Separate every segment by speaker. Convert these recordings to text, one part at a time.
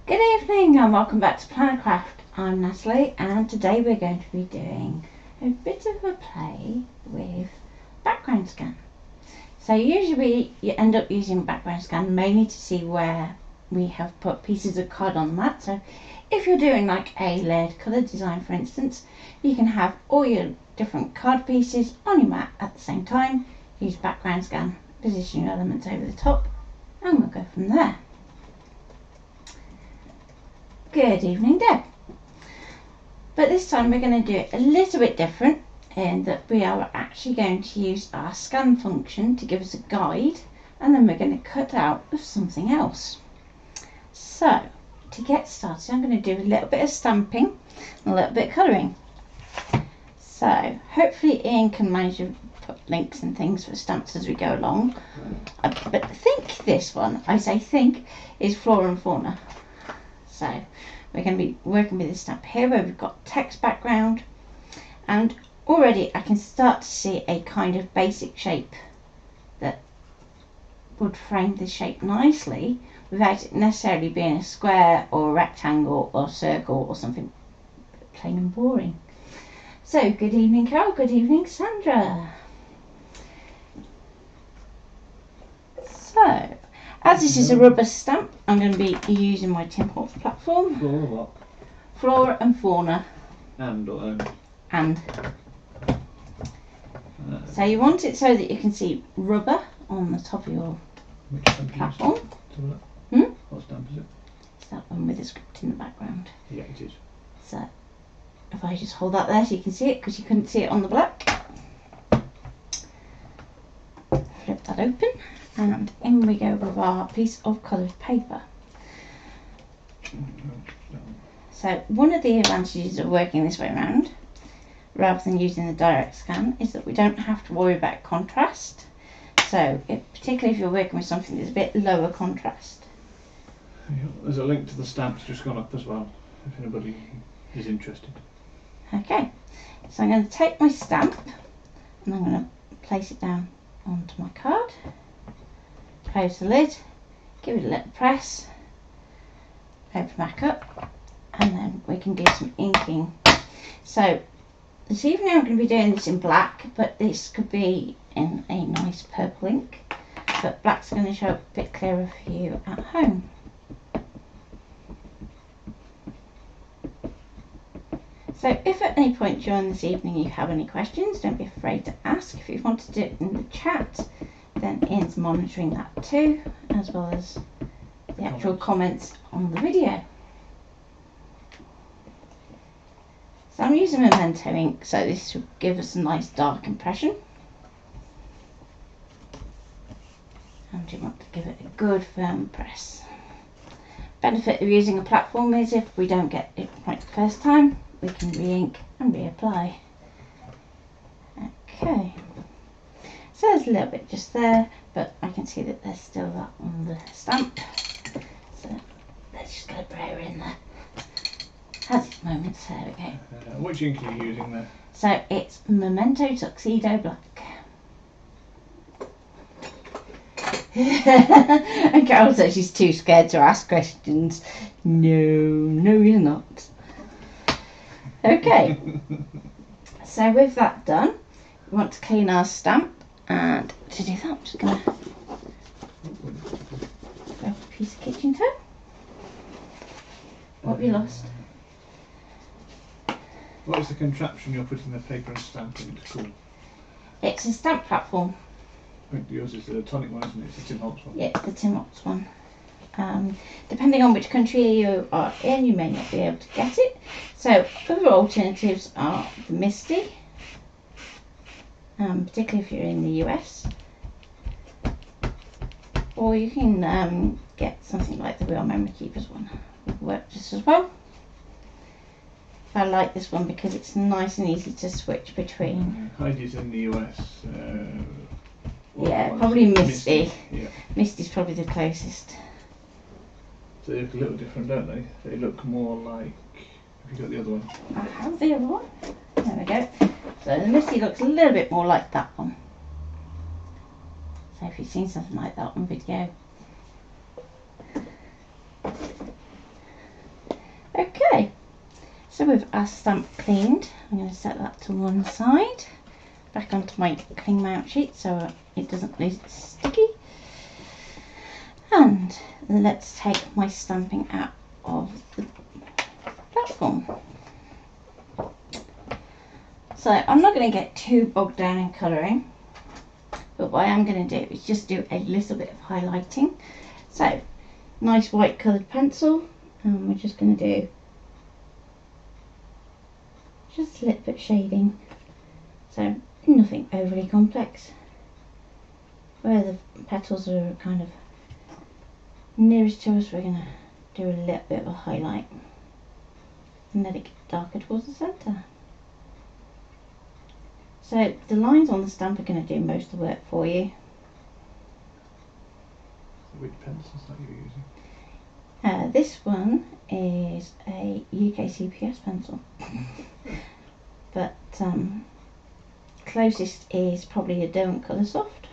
Speaker 1: Good evening and welcome back to Plannercraft. I'm Natalie and today we're going to be doing a bit of a play with background scan. So usually you end up using background scan mainly to see where we have put pieces of card on the mat. So if you're doing like a layered colour design, for instance, you can have all your different card pieces on your mat at the same time. Use background scan, position your elements over the top, and we'll go from there. Good evening, Deb. But this time we're going to do it a little bit different in that we are actually going to use our scan function to give us a guide, and then we're going to cut out of something else. So to get started, I'm going to do a little bit of stamping and a little bit of colouring. So hopefully Ian can manage to put links and things for stamps as we go along. But I think this one, I say think, is Flora and Fauna. So we're going to be working with this stamp here where we've got text background, and already I can start to see a kind of basic shape that would frame the shape nicely without it necessarily being a square or a rectangle or a circle or something plain and boring. So good evening Carol, good evening Sandra. So as this is a rubber stamp, I'm going to be using my Tim Holtz platform.
Speaker 2: Flora what?
Speaker 1: Flora and Fauna.
Speaker 2: And or own?
Speaker 1: And. So you want it so that you can see rubber on the top of your platform.
Speaker 2: What stamp is it?
Speaker 1: It's that one with the script in the background.
Speaker 2: Yeah, it is.
Speaker 1: So if I just hold that there so you can see it, because you couldn't see it on the black. Flip that open. And in we go with our piece of coloured paper. So one of the advantages of working this way around, rather than using the direct scan, is that we don't have to worry about contrast. So particularly if you're working with something that's a bit lower contrast.
Speaker 2: There's a link to the stamps just gone up as well, if anybody is interested.
Speaker 1: Okay, so I'm going to take my stamp and I'm going to place it down onto my card. Close the lid, give it a little press, open back up, and then we can do some inking. So this evening I'm going to be doing this in black, but this could be in a nice purple ink, but black's going to show up a bit clearer for you at home. So if at any point during this evening you have any questions, don't be afraid to ask. If you want to do it in the chat, then Ian's monitoring that too, as well as the actual comments on the video. So I'm using Memento Ink, so this will give us a nice dark impression. And you want to give it a good firm press. Benefit of using a platform is if we don't get it right the first time, we can re-ink and reapply. Okay. So there's a little bit just there, but I can see that there's still that on the stamp. So let's just get a brayer in there. Has its moments, there we go.
Speaker 2: Which ink are you using there?
Speaker 1: So it's Memento Tuxedo Black. And Carol says she's too scared to ask questions. No, you're not. Okay. So with that done, we want to clean our stamp. And to do that, I'm just going to grab a piece of kitchen tow. What have you lost?
Speaker 2: What is the contraption you're putting the paper and stamp in? It's called?
Speaker 1: It's a stamp platform.
Speaker 2: I think yours is the tonic one, isn't it? It's the Tim Holtz one.
Speaker 1: Yeah, it's the Tim Holtz one. Depending on which country you are in, you may not be able to get it. So other alternatives are the Misty. Particularly if you're in the US, or you can get something like the Real Memory Keepers one. Would work just as well. I like this one because it's nice and easy to switch between.
Speaker 2: Heidi's in the US.
Speaker 1: Yeah, probably Misty.
Speaker 2: Yeah.
Speaker 1: Misty's probably the closest.
Speaker 2: So they look a little different, don't they? They look more like. Have you got the other one?
Speaker 1: I have the other one. There we go. So the Misty looks a little bit more like that one. So if you've seen something like that on video. So with our stamp cleaned, I'm going to set that to one side, back onto my cling mount sheet so it doesn't lose its sticky. And let's take my stamping out of the platform. So I'm not going to get too bogged down in colouring, but what I am going to do is just do a little bit of highlighting. So nice white coloured pencil, and we're just going to do just a little bit of shading, so nothing overly complex. Where the petals are kind of nearest to us, we're going to do a little bit of a highlight and let it get darker towards the centre. So the lines on the stamp are going to do most of the work for you.
Speaker 2: Which pencils are you using?
Speaker 1: This one is a UK CPS pencil, but closest is probably a Derwent Colour Soft.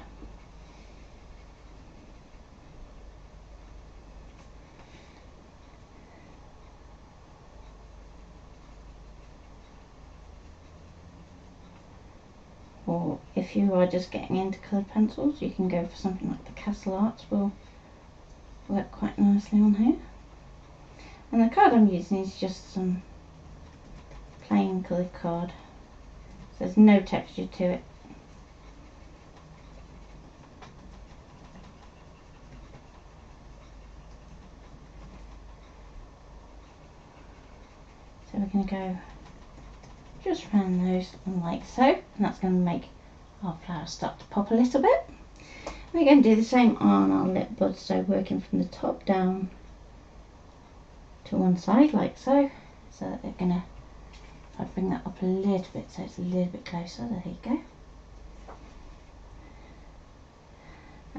Speaker 1: Or if you are just getting into coloured pencils, you can go for something like the Castle Arts, will work quite nicely on here. And the card I'm using is just some plain coloured card, so there's no texture to it. So we're going to go just around those like so, and that's going to make our flowers start to pop a little bit. We're going to do the same on our lip buds, so working from the top down to one side like so. So that they're going to, I'll bring that up a little bit so it's a little bit closer, there you go.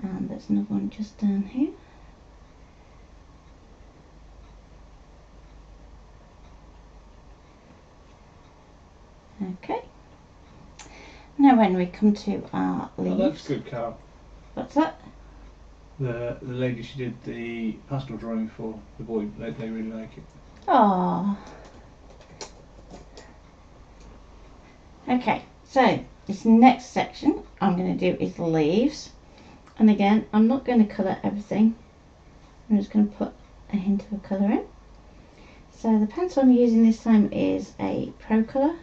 Speaker 1: And there's another one just down here. Okay. Now when we come to our leaves.
Speaker 2: Oh, that's good, Carl.
Speaker 1: What's that?
Speaker 2: The lady she did the pastel drawing for the boy, they really like it.
Speaker 1: Oh. Okay, so this next section I'm going to do is the leaves, and again I'm not going to colour everything, I'm just going to put a hint of a colour in. So the pencil I'm using this time is a Pro Colour,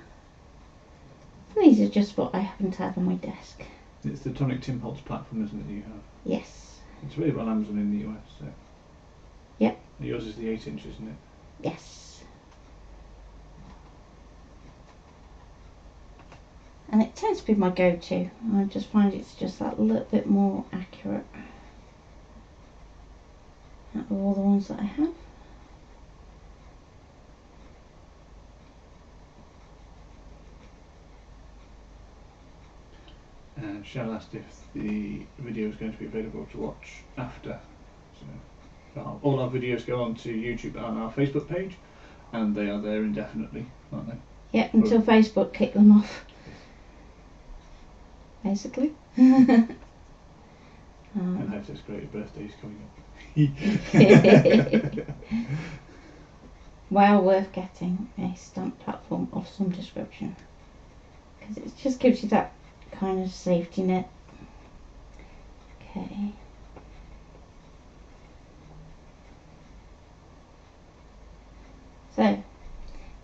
Speaker 1: and these are just what I happen to have on my desk.
Speaker 2: It's the Tonic Timpolz platform, isn't it, that you have?
Speaker 1: Yes.
Speaker 2: It's available on Amazon in the US. So.
Speaker 1: Yep.
Speaker 2: Yours is the 8 inches, isn't it?
Speaker 1: Yes. And it tends to be my go-to. I just find it's just that little bit more accurate out of all the ones that I have.
Speaker 2: And Shell asked if the video is going to be available to watch after. So all our videos go on to YouTube and our Facebook page, and they are there indefinitely, aren't they?
Speaker 1: Yeah, until Facebook kick them off. Basically.
Speaker 2: And Hector's great birthday is coming up.
Speaker 1: Well worth getting a stamp platform of some description, because it just gives you that kind of safety net. Okay. So,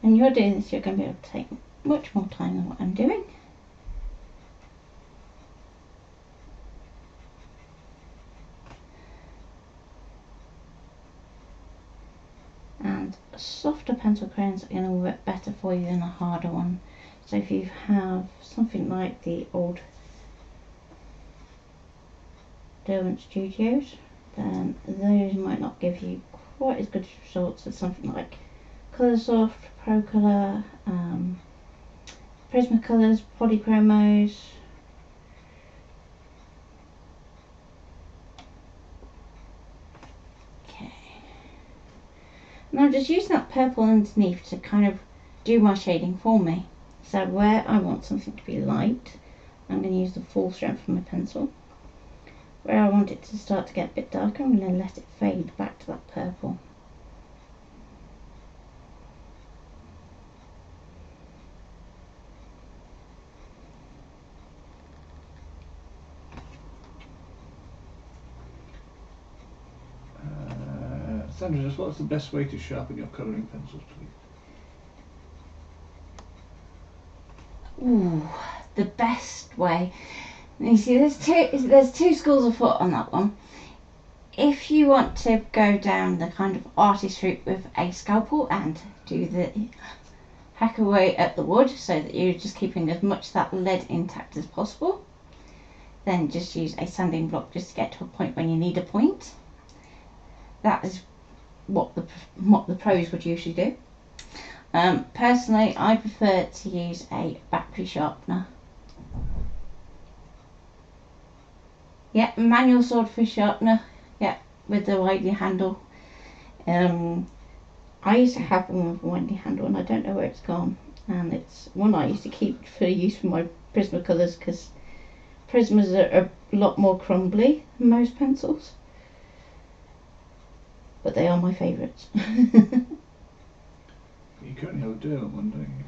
Speaker 1: when you're doing this, you're going to be able to take much more time than what I'm doing. And softer pencil crayons are going to work better for you than a harder one. So if you have something like the old Derwent Studios, then those might not give you quite as good results as something like Coloursoft, Pro Colour, Prismacolors, Polychromos. Okay. And I'm just using that purple underneath to kind of do my shading for me. So where I want something to be light, I'm going to use the full strength of my pencil. Where I want it to start to get a bit darker, I'm going to let it fade back to that purple.
Speaker 2: Sandra, just what's the best way to sharpen your colouring pencils, please?
Speaker 1: Ooh, the best way. You see, there's two schools of thought on that one. If you want to go down the kind of artist route with a scalpel and do the hack away at the wood so that you're just keeping as much of that lead intact as possible, then just use a sanding block just to get to a point when you need a point. That is what the pros would usually do. Personally, I prefer to use a battery sharpener. Yeah, manual swordfish sharpener. Yeah, with the windy handle. I used to have one with a windy handle, and I don't know where it's gone. And it's one I used to keep for use for my Prismacolors, because Prismas are a lot more crumbly than most pencils. But they are my favourites.
Speaker 2: You currently have a Derwent one, don't you?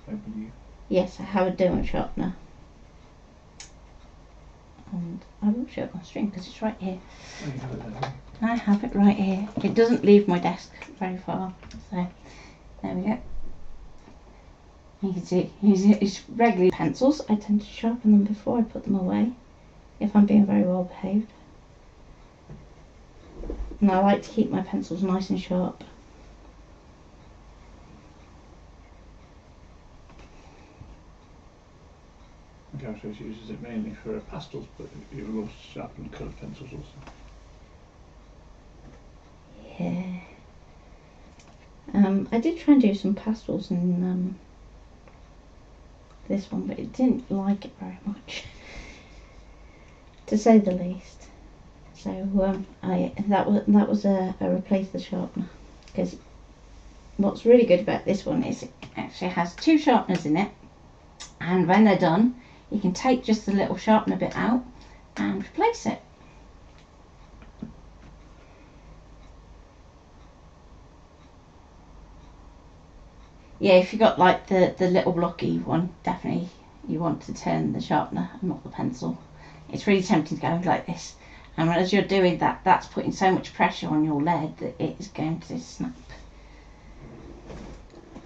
Speaker 2: I believe.
Speaker 1: Yes, I have a Derwent sharpener. And I will show it on stream because it's right here.
Speaker 2: Oh, you have it there.
Speaker 1: I have it right here. It doesn't leave my desk very far, so there we go. You can see it's regular pencils. I tend to sharpen them before I put them away, if I'm being very well behaved. And I like to keep my pencils nice and sharp.
Speaker 2: Gareth uses it mainly for pastels, but you will also sharpen coloured pencils also.
Speaker 1: Yeah. I did try and do some pastels in this one, but it didn't like it very much, to say the least. So that was a replace the sharpener, because what's really good about this one is it actually has two sharpeners in it, and when they're done, you can take just the little sharpener bit out and replace it. Yeah, if you got like the little blocky one, definitely you want to turn the sharpener and not the pencil. It's really tempting to go like this, and as you're doing that, that's putting so much pressure on your lead that it is going to snap,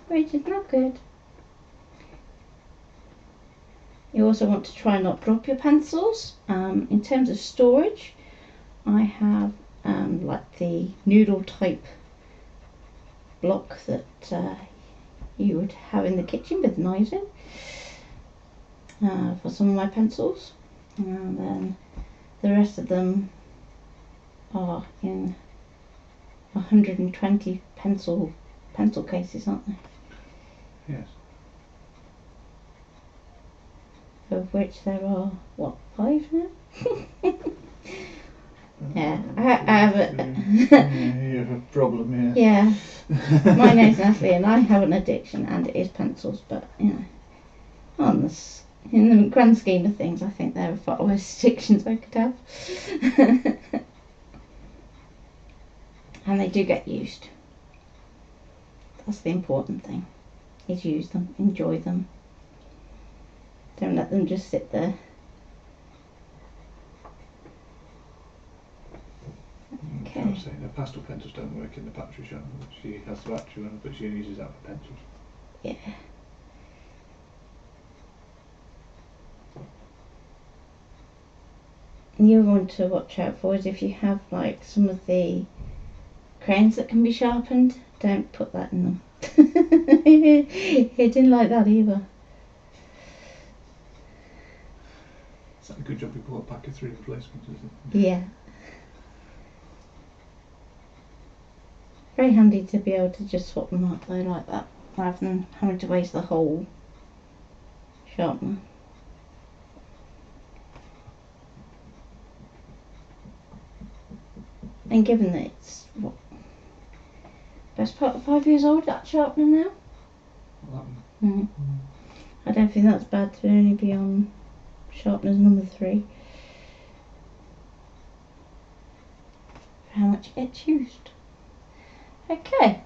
Speaker 1: which is not good. You also want to try and not drop your pencils. In terms of storage, I have like the noodle type block that you would have in the kitchen with knives in for some of my pencils, and then the rest of them are in 120 pencil cases, aren't they?
Speaker 2: Yes.
Speaker 1: Of which there are, what, 5 now? Yeah, I have a...
Speaker 2: Yeah, you have a problem,
Speaker 1: yeah. My name's Natalie and I have an addiction, and it is pencils, but, you know, in the grand scheme of things, I think there are far worse addictions I could have. And they do get used. That's the important thing, is use them, enjoy them. Don't let them just sit there. Okay.
Speaker 2: I was saying the pastel pencils don't work in the battery sharpener. She has the battery one, but she uses that for pencils.
Speaker 1: Yeah. And the other one to watch out for is if you have like some of the crayons that can be sharpened, don't put that in them. It didn't like that either.
Speaker 2: Is that a good job you bought a pack of 3 replacements, is it?
Speaker 1: Yeah. Very handy to be able to just swap them out though like that, rather than having to waste the whole sharpener. And given that it's, what, best part of 5 years old, that sharpener now?
Speaker 2: Well, that one.
Speaker 1: I don't think that's bad to only be on sharpeners number 3. For how much it gets used. Okay,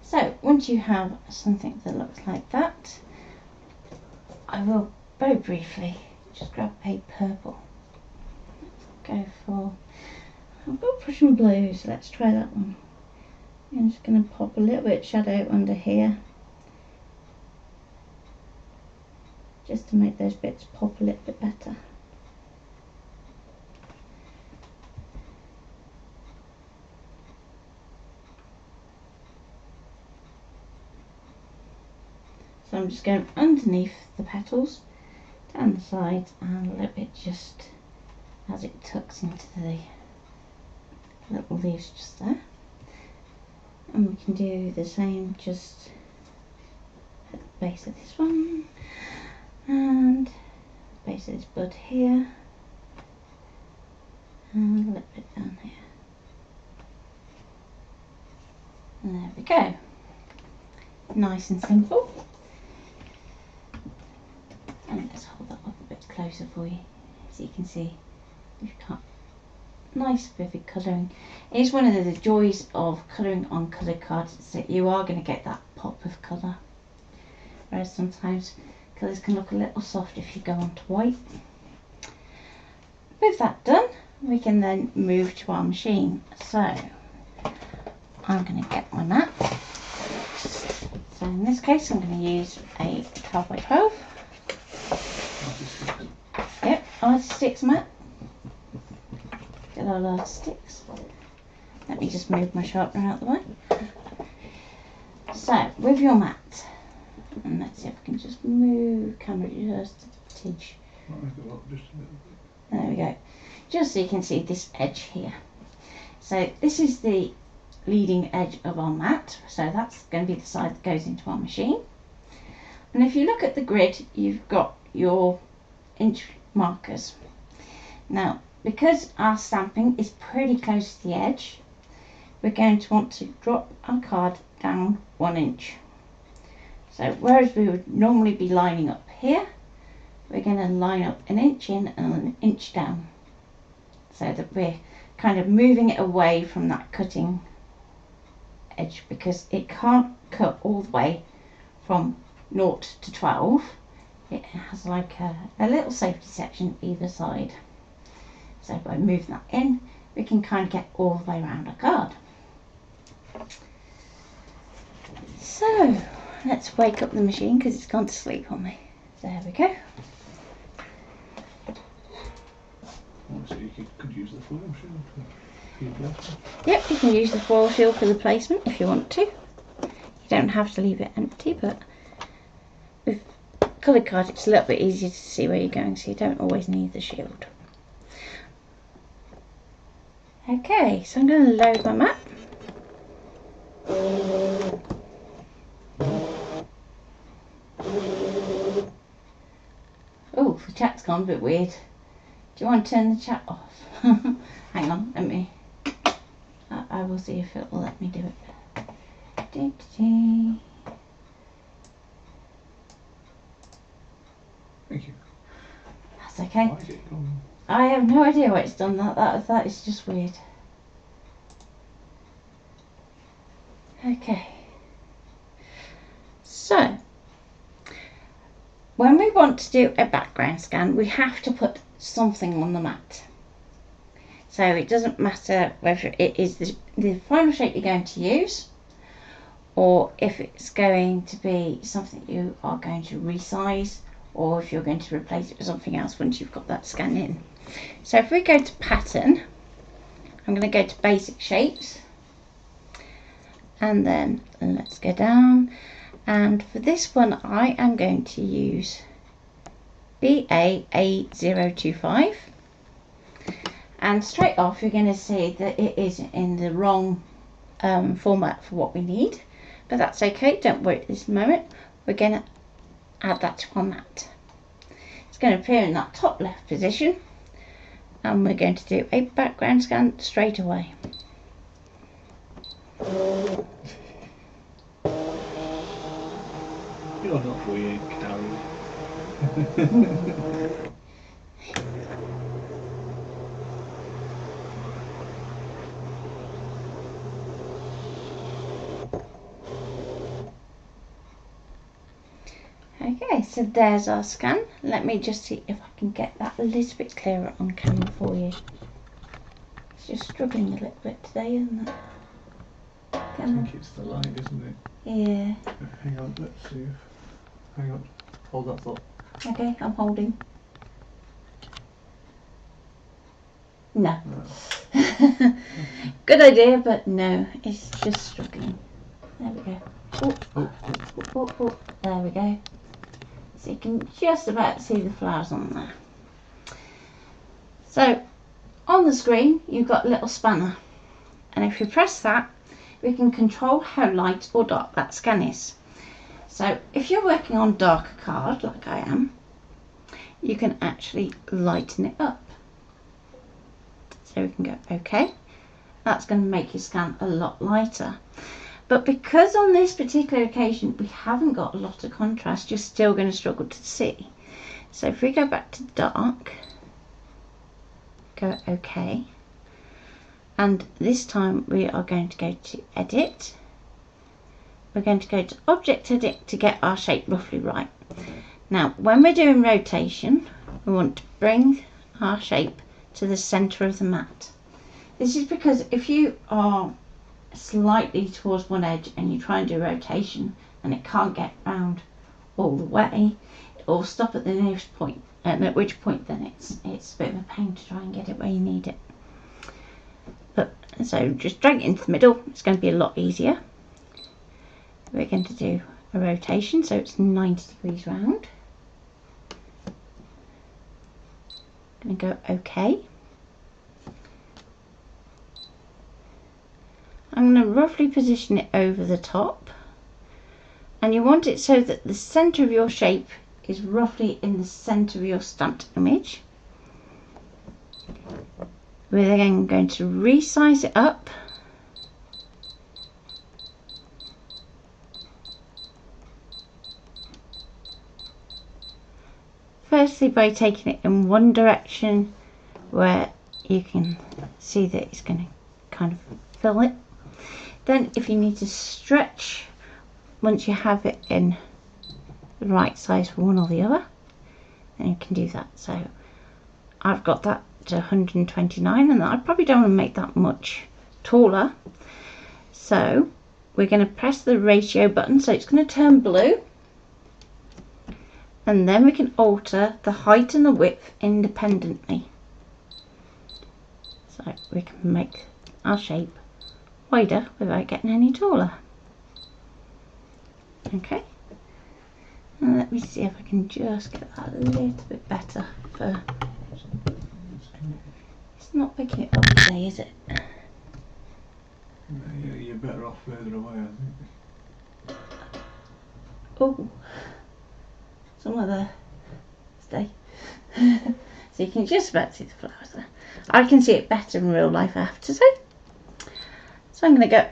Speaker 1: so once you have something that looks like that, I will very briefly just grab a purple. Let's go for, I've got Prussian blue, so let's try that one. I'm just going to pop a little bit of shadow under here, just to make those bits pop a little bit better. So I'm just going underneath the petals, down the sides, and a little bit just as it tucks into the little leaves just there. And we can do the same just at the base of this one, and base of this bud here, and a little bit down here. And there we go. Nice and simple. And let's hold that up a bit closer for you so you can see we've got nice vivid colouring. It is one of the joys of colouring on coloured cards, is that you are going to get that pop of colour, whereas sometimes colours can look a little soft if you go onto white. With that done, we can then move to our machine. So I'm going to get my mat. So in this case I'm going to use a 12x12. Yep, artistic mat. Get our artistics. Let me just move my sharpener out of the way. So with your mat, and let's see if I can just move camera just a tinge. There we go. Just so you can see this edge here. So this is the leading edge of our mat, so that's going to be the side that goes into our machine. And if you look at the grid, you've got your inch markers. Now, because our stamping is pretty close to the edge, we're going to want to drop our card down 1 inch. So whereas we would normally be lining up here, we're going to line up 1 inch in and 1 inch down, so that we're kind of moving it away from that cutting edge, because it can't cut all the way from 0 to 12. It has like a little safety section either side. So by moving that in, we can kind of get all the way around our card. So let's wake up the machine because it's gone to sleep on me. There we go.
Speaker 2: So you could use the foil shield for your placement?
Speaker 1: Yep, you can use the foil shield for the placement if you want to. You don't have to leave it empty, but with coloured cards it's a little bit easier to see where you're going, so you don't always need the shield. Okay, so I'm going to load my mat. Oh, the chat's gone a bit weird. Do you want to turn the chat off? Hang on, let me. I will see if it will let me do it.
Speaker 2: Thank you.
Speaker 1: That's okay.
Speaker 2: Why is it gone?
Speaker 1: I have no idea why it's done that. That is just weird. Okay. So, when we want to do a background scan, we have to put something on the mat. So it doesn't matter whether it is the final shape you're going to use, or if it's going to be something you are going to resize, or if you're going to replace it with something else once you've got that scan in. So if we go to pattern, I'm going to go to basic shapes, and then let's go down, and for this one I am going to use BA8025, and straight off you're going to see that it is in the wrong format for what we need, but that's okay, don't worry at this moment. We're going to add that to our mat. It's going to appear in that top left position, and we're going to do a background scan straight away.
Speaker 2: You're not weird, Carrie.
Speaker 1: Okay, so there's our scan. Let me just see if I can get that a little bit clearer on camera for you. It's just struggling a little bit today, isn't it?
Speaker 2: I think it's the light, isn't it?
Speaker 1: Yeah.
Speaker 2: Hang on, let's see if... Hang on, hold that thought.
Speaker 1: Okay, I'm holding. No. Good idea, but no, it's just struggling. There we go. Oh. There we go. So you can just about see the flowers on there. So on the screen you've got a little spanner, and if you press that we can control how light or dark that scan is. So if you're working on darker card like I am, you can actually lighten it up. So we can go OK. That's going to make your scan a lot lighter. But because on this particular occasion we haven't got a lot of contrast, you're still going to struggle to see. So if we go back to dark, go OK, and this time we are going to go to edit. We're going to go to object edit to get our shape roughly right. Now when we're doing rotation, we want to bring our shape to the center of the mat. This is because if you are slightly towards one edge and you try and do rotation and it can't get round all the way, it will stop at the nearest point, and at which point then it's a bit of a pain to try and get it where you need it. But so just drag it into the middle, it's going to be a lot easier. We're going to do a rotation so it's 90 degrees round. Going to go OK. I'm going to roughly position it over the top, and you want it so that the center of your shape is roughly in the center of your stamped image. We're then going to resize it up firstly by taking it in one direction where you can see that it's going to kind of fill it. Then if you need to stretch once you have it in the right size for one or the other, then you can do that. So I've got that to 129, and I probably don't want to make that much taller. So we're going to press the ratio button so it's going to turn blue, and then we can alter the height and the width independently. So we can make our shape wider without getting any taller. Okay, and let me see if I can just get that a little bit better. It's not picking it up today, is it?
Speaker 2: Yeah, you're better off further away, I think.
Speaker 1: Oh, some of the stay. So you can just about see the flowers there. I can see it better in real life, I have to say. So I'm going to go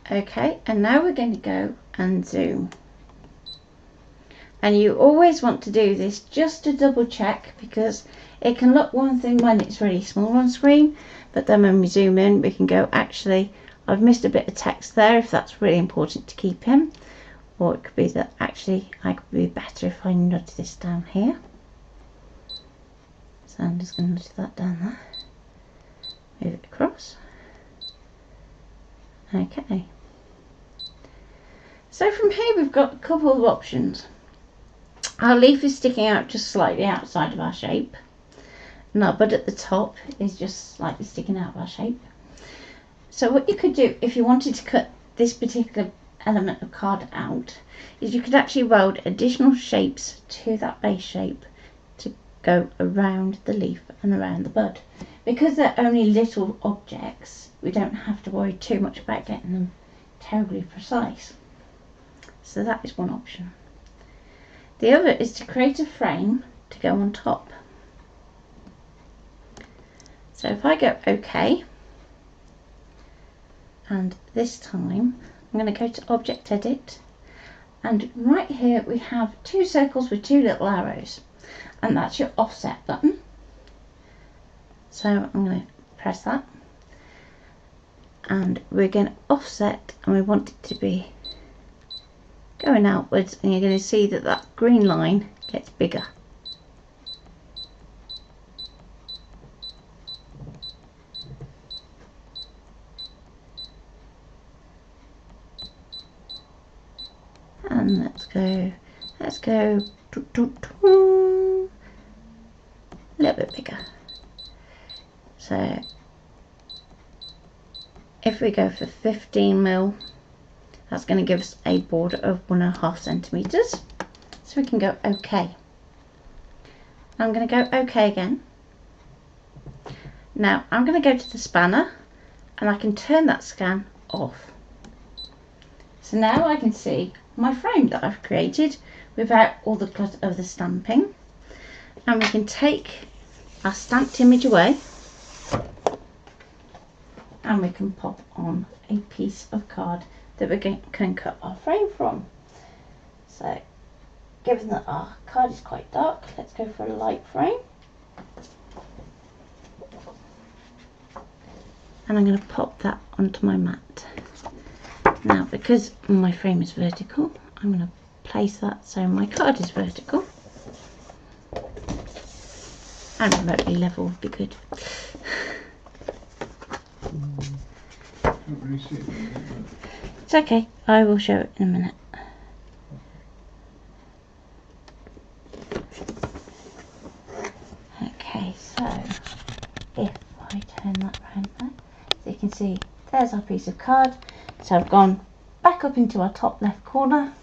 Speaker 1: OK, and now we're going to go and zoom. And you always want to do this just to double check, because it can look one thing when it's really small on screen, but then when we zoom in we can go, actually I've missed a bit of text there if that's really important to keep in, or it could be that actually I could be better if I nudge this down here. So I'm just going to nudge that down there, move it across. Okay, so from here we've got a couple of options. Our leaf is sticking out just slightly outside of our shape, and our bud at the top is just slightly sticking out of our shape. So what you could do if you wanted to cut this particular element of card out is you could actually weld additional shapes to that base shape to go around the leaf and around the bud. Because they're only little objects, we don't have to worry too much about getting them terribly precise. So that is one option. The other is to create a frame to go on top. So if I go OK, and this time I'm going to go to Object Edit, and right here we have two circles with two little arrows, and that's your offset button. So I'm going to press that, and we're going to offset, and we want it to be going outwards, and you're going to see that that green line gets bigger. So let's go a little bit bigger. So if we go for 15mm, that's going to give us a border of 1.5 centimeters. So we can go OK. I'm going to go OK again. Now I'm going to go to the spanner and I can turn that scan off. So now I can see my frame that I've created without all the clutter of the stamping. And we can take our stamped image away and we can pop on a piece of card that we can cut our frame from. So given that our card is quite dark, let's go for a light frame. And I'm going to pop that onto my mat. Now because my frame is vertical, I'm going to place that so my card is vertical. And remotely level would be good.
Speaker 2: Can't really see it.
Speaker 1: It's okay, I will show it in a minute. Okay, so if I turn that round there, so you can see there's our piece of card. So I've gone back up into our top left corner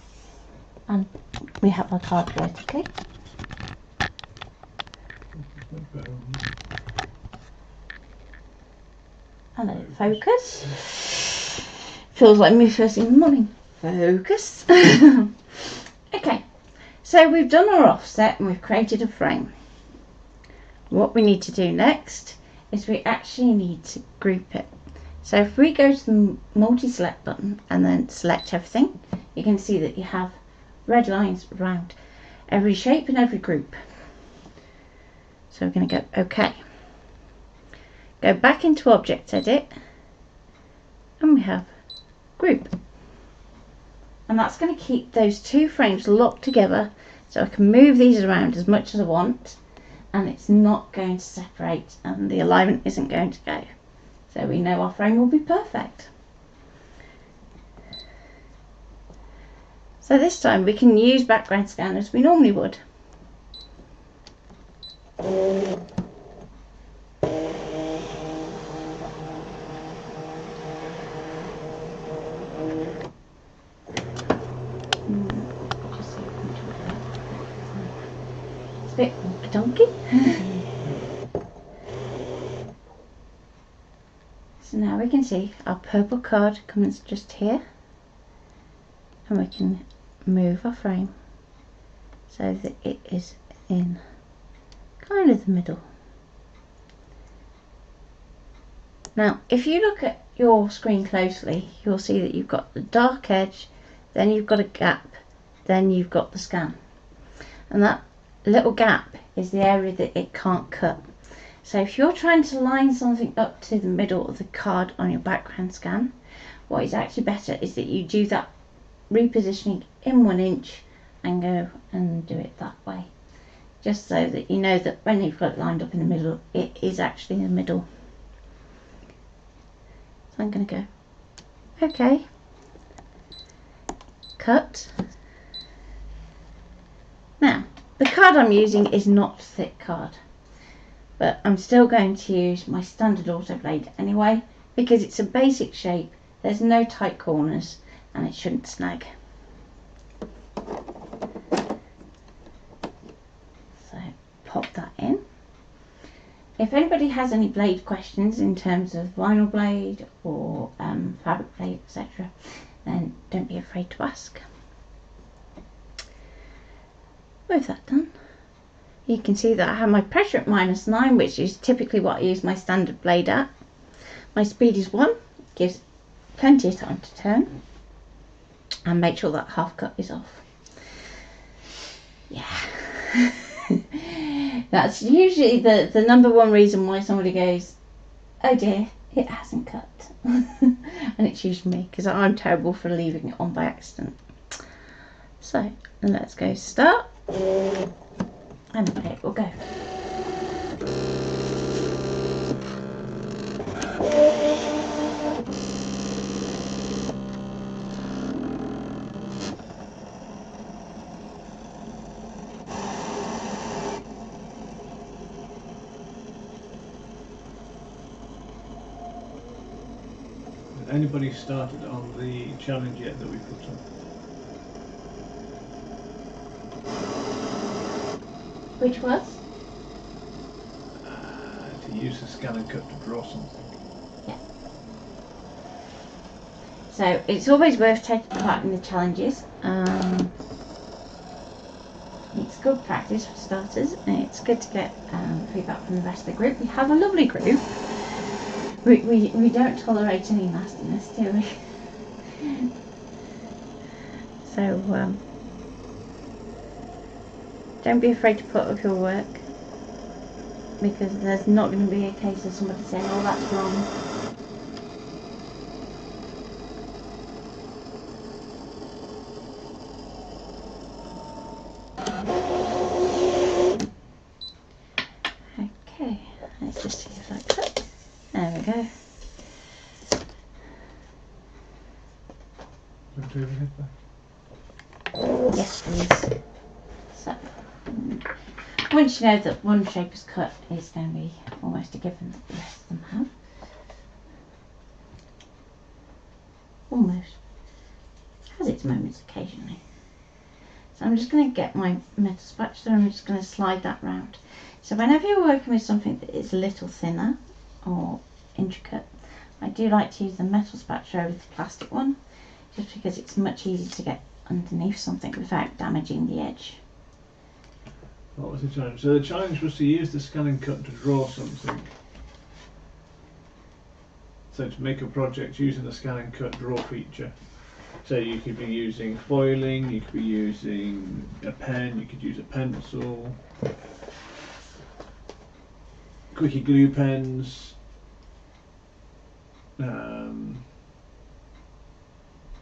Speaker 1: and we have our card vertically. And let it focus. Feels like me first thing in the morning. Focus. Okay, so we've done our offset and we've created a frame. What we need to do next is we actually need to group it. So if we go to the multi-select button and then select everything, you can see that you have red lines around every shape and every group. So we're going to go OK. Go back into Object Edit and we have Group. And that's going to keep those two frames locked together so I can move these around as much as I want and it's not going to separate and the alignment isn't going to go. So we know our frame will be perfect. So this time we can use background scan as we normally would. It's a bit donkey. So now we can see our purple card comes just here and we can move our frame so that it is in kind of the middle. Now if you look at your screen closely, you'll see that you've got the dark edge, then you've got a gap, then you've got the scan, and that little gap is the area that it can't cut. So if you're trying to line something up to the middle of the card on your background scan, what is actually better is that you do that repositioning in 1 inch and go and do it that way, just so that you know that when you've got it lined up in the middle, it is actually in the middle. So I'm going to go OK, cut. Now the card I'm using is not a thick card, but I'm still going to use my standard auto blade anyway because it's a basic shape, there's no tight corners and it shouldn't snag. So pop that in. If anybody has any blade questions in terms of vinyl blade or fabric blade, etc., then don't be afraid to ask. With that done, you can see that I have my pressure at -9, which is typically what I use my standard blade at. My speed is 1, gives plenty of time to turn, and make sure that half cut is off. Yeah. That's usually the number one reason why somebody goes, oh dear, it hasn't cut. And it's usually me, because I'm terrible for leaving it on by accident. So let's go start, and away it will go.
Speaker 2: anybody started on the challenge yet that we put on?
Speaker 1: Which was?
Speaker 2: To use the ScanNCut to draw something.
Speaker 1: Yeah. So it's always worth taking part in the challenges. It's good practice for starters, and it's good to get feedback from the rest of the group. We have a lovely group. We don't tolerate any nastiness, do we? So don't be afraid to put up your work, because there's not going to be a case of somebody saying, oh, that's wrong. Okay, let's just see if that cuts. There we go. Yes, please. So, once you know that one shape is cut, it's going to be almost a given that the rest of them have. Almost. Has its moments occasionally. So I'm just going to get my metal spatula and I'm just going to slide that round. So whenever you're working with something that is a little thinner or intricate, I do like to use the metal spatula over the plastic one, just because it's much easier to get underneath something without damaging the edge.
Speaker 2: What was the challenge? So the challenge was to use the ScanNCut to draw something. So to make a project using the ScanNCut draw feature. So you could be using foiling, you could be using a pen, you could use a pencil, quickie glue pens,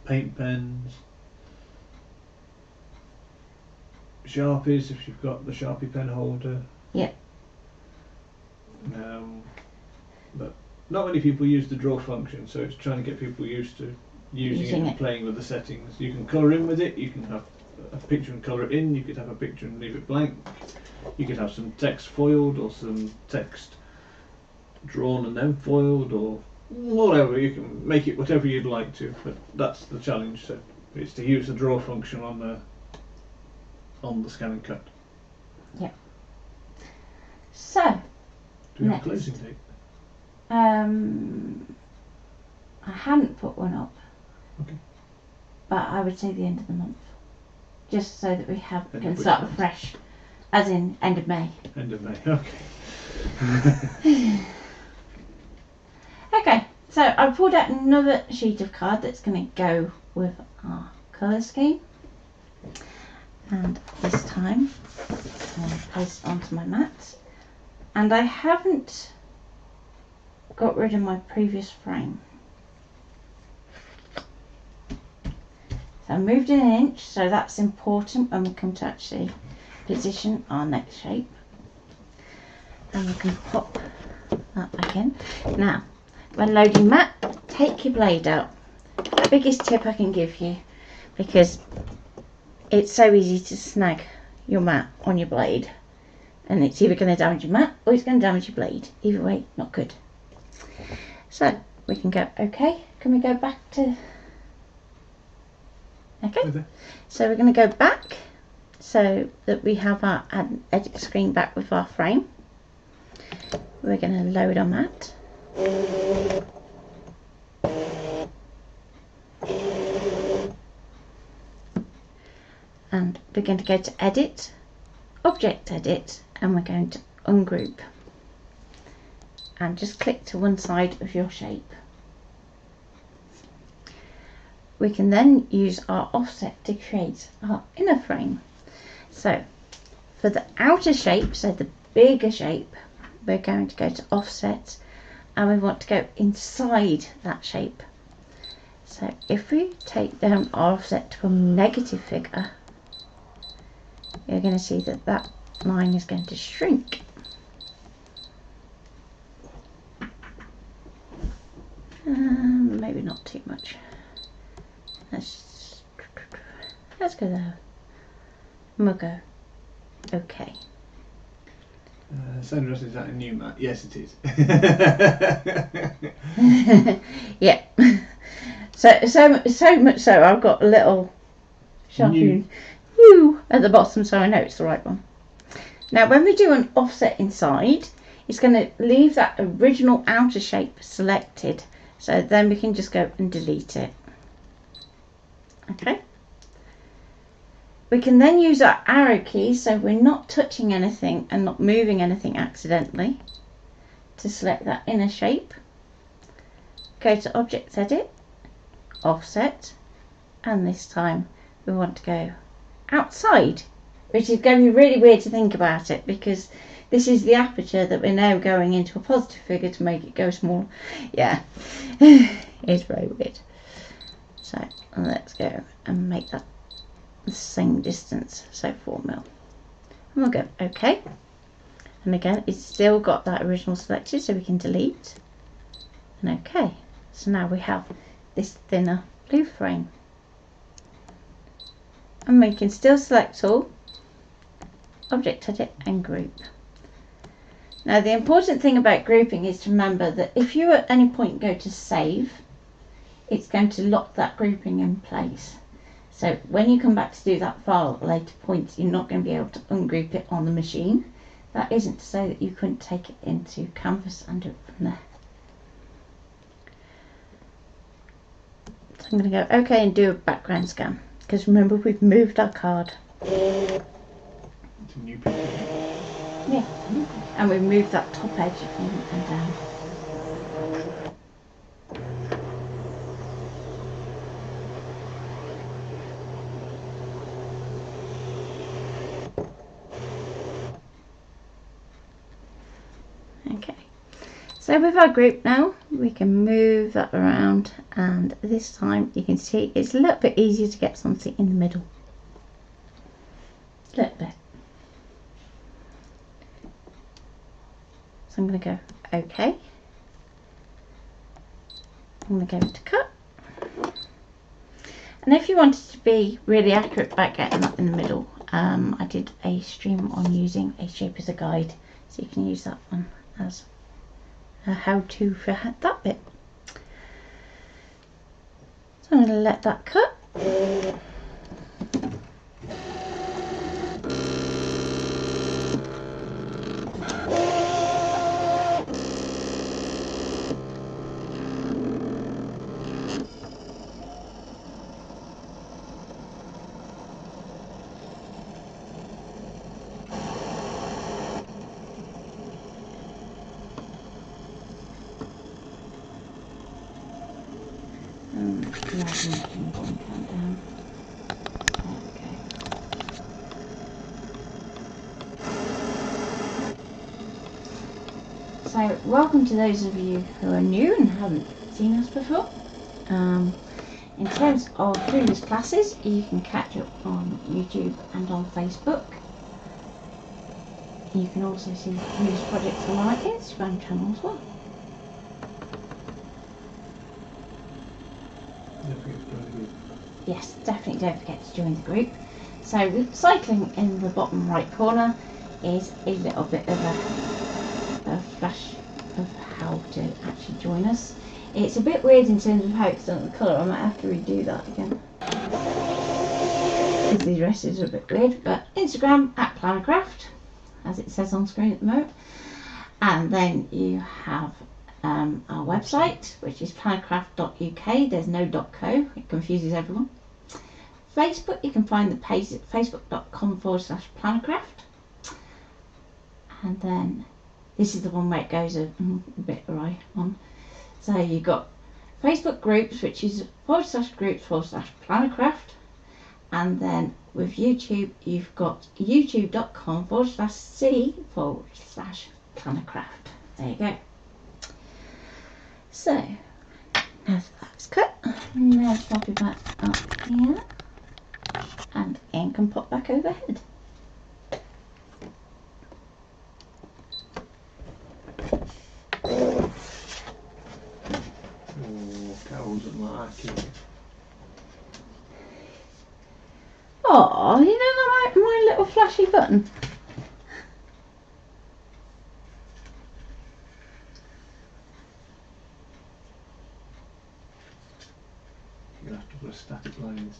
Speaker 2: paint pens, Sharpies if you've got the Sharpie pen holder.
Speaker 1: Yep.
Speaker 2: But not many people use the draw function, so it's trying to get people used to using it and playing with the settings. You can colour in with it, you can have a picture and colour it in, you could have a picture and leave it blank, you could have some text foiled or some text drawn and then foiled, or whatever. You can make it whatever you'd like to, but that's the challenge. So it's to use the draw function on the ScanNCut.
Speaker 1: Yeah. So
Speaker 2: do we have a closing date?
Speaker 1: I hadn't put one up.
Speaker 2: Okay.
Speaker 1: But I would say the end of the month, just so that we can
Speaker 2: start
Speaker 1: start fresh, as in end of May.
Speaker 2: End of May. Okay.
Speaker 1: Okay, so I pulled out another sheet of card that's going to go with our colour scheme, and this time I'll place it onto my mat, and I haven't got rid of my previous frame. So I moved it an inch, so that's important when we come to actually position our next shape. And we can pop that back in. Now, when loading mat, take your blade out. Biggest tip I can give you, because it's so easy to snag your mat on your blade, and it's either going to damage your mat or it's going to damage your blade. Either way, not good. So we can go, okay, can we go back to... Okay, so we're going to go back so that we have our edit screen back with our frame. We're going to load our mat. And we're going to go to edit, object edit, and we're going to ungroup. And just click to one side of your shape. We can then use our offset to create our inner frame. So for the outer shape, so the bigger shape, we're going to go to offset, and we want to go inside that shape. So if we take down our offset to a negative figure, you're going to see that that line is going to shrink. Maybe not too much. Let's go there. And we'll go okay.
Speaker 2: Sandra, is that a new mat? Yes, it is.
Speaker 1: Yeah. So much so I've got a little sharpie U at the bottom, so I know it's the right one. Now when we do an offset inside, it's going to leave that original outer shape selected, so then we can just go and delete it. Okay. We can then use our arrow key, so we're not touching anything and not moving anything accidentally, to select that inner shape. Go to Object Edit, Offset, and this time we want to go outside, which is going to be really weird to think about it, because this is the aperture that we're now going into a positive figure to make it go smaller. Yeah, it's very weird. So let's go and make that the same distance, so 4mm. And we'll go OK. And again, it's still got that original selected, so we can delete. And OK. So now we have this thinner blue frame. And we can still select all, Object Edit, and Group. Now the important thing about grouping is to remember that if you at any point go to save, it's going to lock that grouping in place. So when you come back to do that file at a later point, you're not going to be able to ungroup it on the machine. That isn't to say that you couldn't take it into Canvas and do it from there. So I'm going to go OK and do a background scan, because remember we've moved our card.
Speaker 2: It's a new picture.
Speaker 1: Yeah, and we've moved that top edge and down. Okay, so with our group now, we can move that around, and this time you can see it's a little bit easier to get something in the middle. A little bit. So I'm going to go OK. I'm going to go to cut. And if you wanted to be really accurate about getting that in the middle, I did a stream on using a shape as a guide, so you can use that one as a how-to for that bit. So I'm going to let that cut. So welcome to those of you who are new and haven't seen us before. In terms of previous classes, you can catch up on YouTube and on Facebook. You can also see previous projects on our Instagram channel as well. Yes, definitely don't forget to join the group. So cycling in the bottom right corner is a little bit of a flash of how to actually join us. It's a bit weird in terms of how it's done the colour. I might have to redo that again, because the rest is a bit weird. But Instagram at PlannerCraft, as it says on screen at the moment. And then you have our website, which is plannercraft.uk. There's no .co, it confuses everyone. Facebook, you can find the page at facebook.com/plannercraft. And then this is the one where it goes a bit awry on. So you've got Facebook groups, which is /groups/plannercraft. And then with YouTube, you've got youtube.com/c/plannercraft. There you go. So, now that's cut, now pop it back up here, and ink can pop back overhead.
Speaker 2: Oh, Carol doesn't like it.
Speaker 1: Oh, you don't like my little flashy button?
Speaker 2: static lines.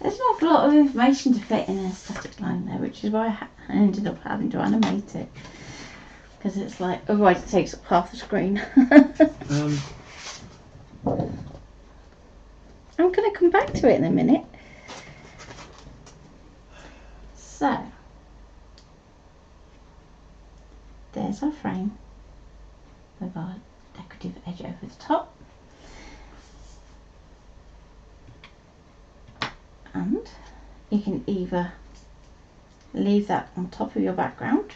Speaker 1: There's an awful lot of information to fit in a static line there, which is why I ended up having to animate it. Because it's like, otherwise it takes up half the screen. I'm going to come back to it in a minute. So, there's our frame with our decorative edge over the top. And you can either leave that on top of your background,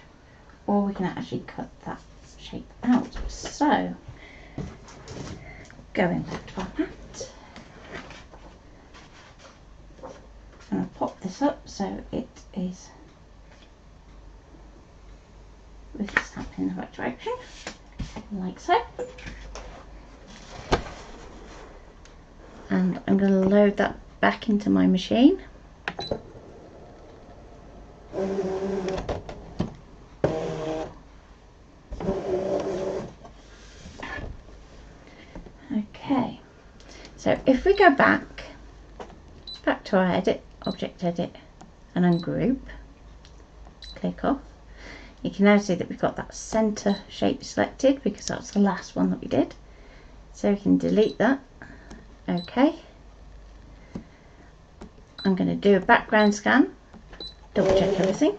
Speaker 1: or we can actually cut that shape out. So, going back to our mat, I'm going to pop this up so it is with the stamp in the right direction, like so. And I'm going to load that back into my machine. Okay, so if we go back to our edit, object edit, and ungroup, click off, you can now see that we've got that center shape selected because that's the last one that we did. So we can delete that. Okay. I'm going to do a background scan, double check everything,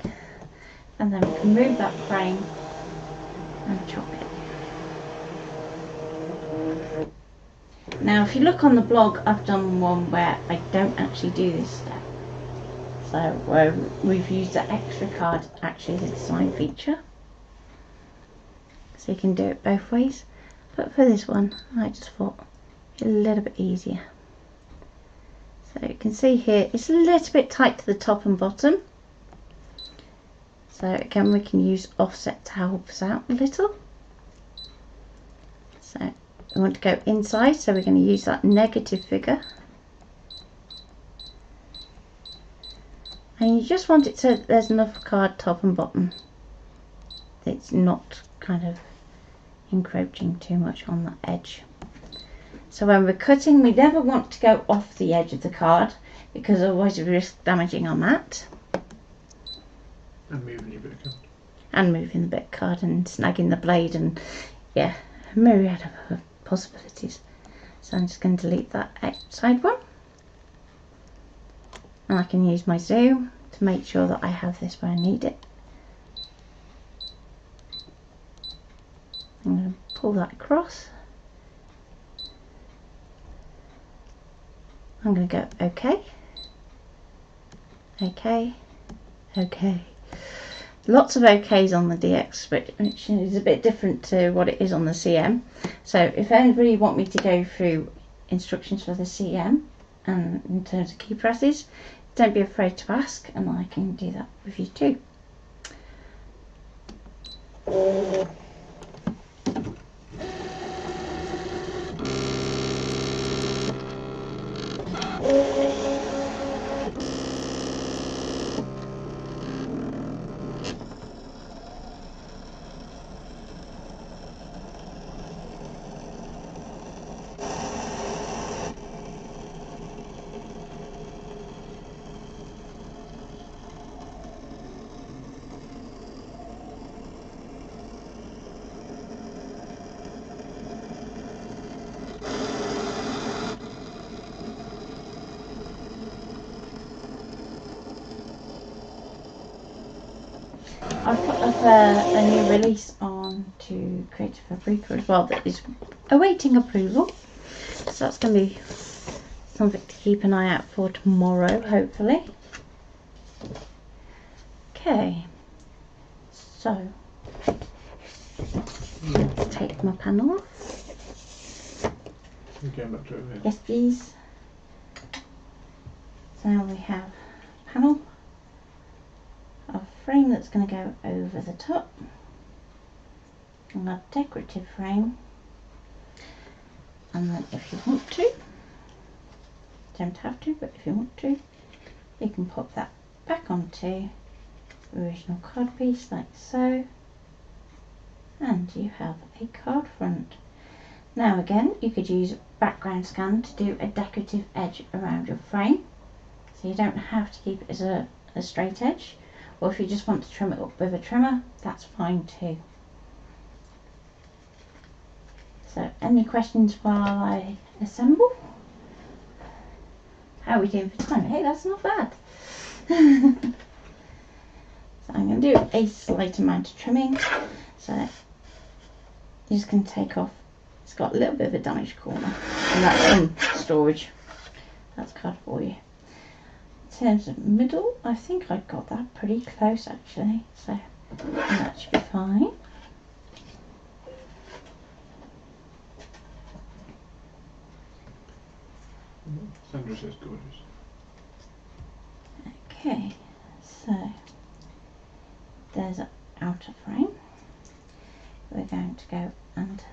Speaker 1: and then we can move that frame and chop it. Now if you look on the blog, I've done one where I don't actually do this step. So where we've used the extra card actually as a design feature. So you can do it both ways. But for this one, I just thought a little bit easier. So you can see here, it's a little bit tight to the top and bottom. So again, we can use offset to help us out a little. So we want to go inside, so we're going to use that negative figure. And you just want it so that there's enough card top and bottom. It's not kind of encroaching too much on that edge. So when we're cutting, we never want to go off the edge of the card because otherwise we risk damaging our mat.
Speaker 2: And moving your bit of card.
Speaker 1: And moving the bit of card and snagging the blade and yeah, a myriad of possibilities. So I'm just going to delete that outside one. And I can use my zoom to make sure that I have this where I need it. I'm going to pull that across. I'm going to go OK, OK, OK. Lots of OKs on the DX, which is a bit different to what it is on the CM. So if anybody want me to go through instructions for the CM and in terms of key presses, don't be afraid to ask and I can do that with you too. I've put up a new release on to Creative Fabrica as well that is awaiting approval. So that's going to be something to keep an eye out for tomorrow, hopefully. Okay, so let's take my panel off.
Speaker 2: You're going back to it here.
Speaker 1: Yes, please. So now we have a panel. A frame that's going to go over the top, and a decorative frame, and then if you want to, don't have to, but if you want to, you can pop that back onto the original card piece like so, and you have a card front. Now again, you could use background scan to do a decorative edge around your frame, so you don't have to keep it as a straight edge, or if you just want to trim it up with a trimmer, that's fine too. So any questions while I assemble? How are we doing for time? Hey, that's not bad. So I'm going to do a slight amount of trimming. So you're just going to take off, it's got a little bit of a damaged corner, and that's in storage. That's cut for you. In terms of middle, I think I got that pretty close actually, so that should be fine.
Speaker 2: Sandra says gorgeous.
Speaker 1: Okay, so there's an outer frame. We're going to go and